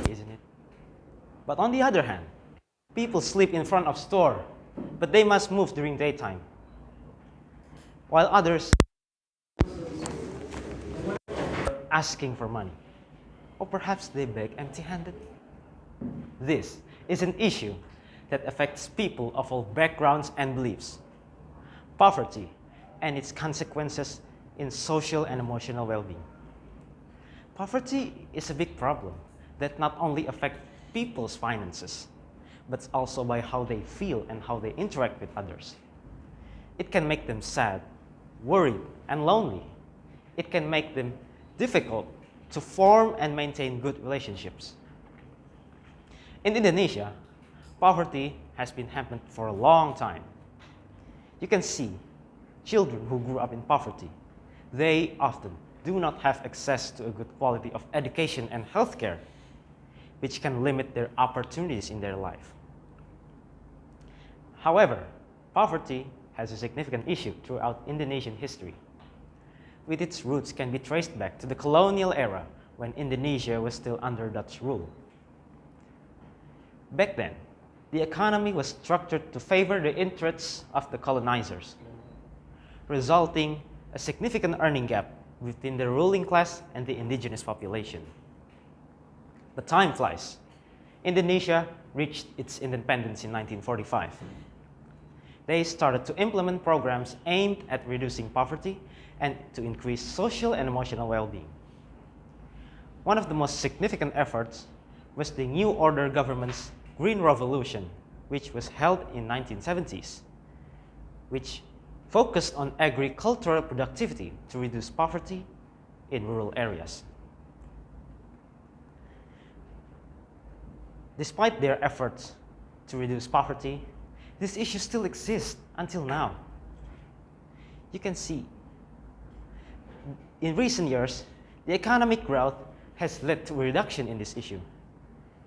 Isn't it? But on the other hand, people sleep in front of store, but they must move during daytime, while others asking for money, or perhaps they beg empty-handed. This is an issue that affects people of all backgrounds and beliefs. Poverty and its consequences in social and emotional well-being. Poverty is a big problem that not only affects people's finances, but also by how they feel and how they interact with others. It can make them sad, worried, and lonely. It can make them difficult to form and maintain good relationships. In Indonesia, poverty has been happening for a long time. You can see children who grew up in poverty. They often do not have access to a good quality of education and healthcare, which can limit their opportunities in their life. However, poverty has a significant issue throughout Indonesian history, with its roots can be traced back to the colonial era when Indonesia was still under Dutch rule. Back then, the economy was structured to favor the interests of the colonizers, resulting a significant earning gap within the ruling class and the indigenous population. But time flies. Indonesia reached its independence in 1945. They started to implement programs aimed at reducing poverty and to increase social and emotional well-being. One of the most significant efforts was the New Order government's Green Revolution, which was held in 1970s, which focused on agricultural productivity to reduce poverty in rural areas. Despite their efforts to reduce poverty, this issue still exists until now. You can see, in recent years, the economic growth has led to a reduction in this issue,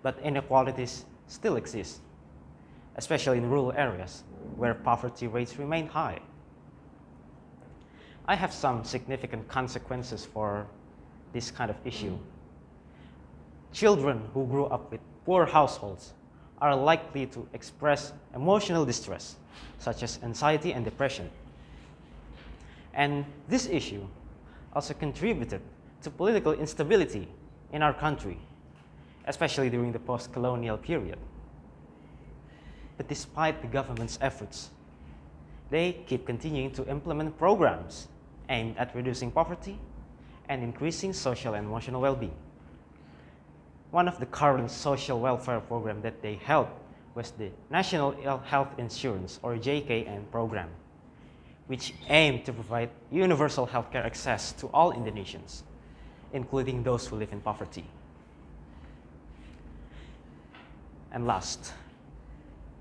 but inequalities still exist, especially in rural areas where poverty rates remain high. I have some significant consequences for this kind of issue. Children who grew up with poor households are likely to express emotional distress, such as anxiety and depression. And this issue also contributed to political instability in our country, especially during the post-colonial period. But despite the government's efforts, they keep continuing to implement programs aimed at reducing poverty and increasing social and emotional well-being. One of the current social welfare programs that they held was the National Health Insurance, or JKN program, which aimed to provide universal healthcare access to all Indonesians, including those who live in poverty. And last,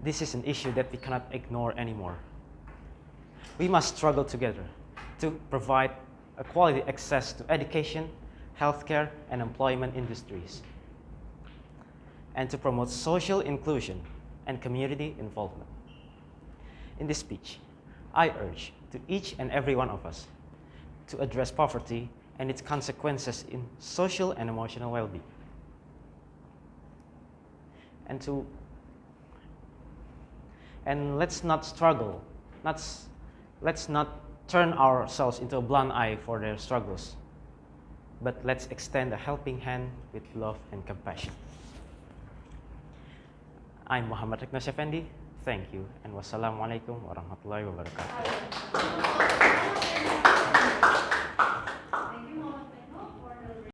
this is an issue that we cannot ignore anymore. We must struggle together to provide a quality access to education, healthcare, and employment industries, and to promote social inclusion and community involvement. In this speech, I urge to each and every one of us to address poverty and its consequences in social and emotional well-being. And let's not struggle, let's not turn ourselves into a blind eye for their struggles, but let's extend a helping hand with love and compassion. I'm Muhammad Reknas Effendi. Thank you, and wassalamualaikum warahmatullahi wabarakatuh.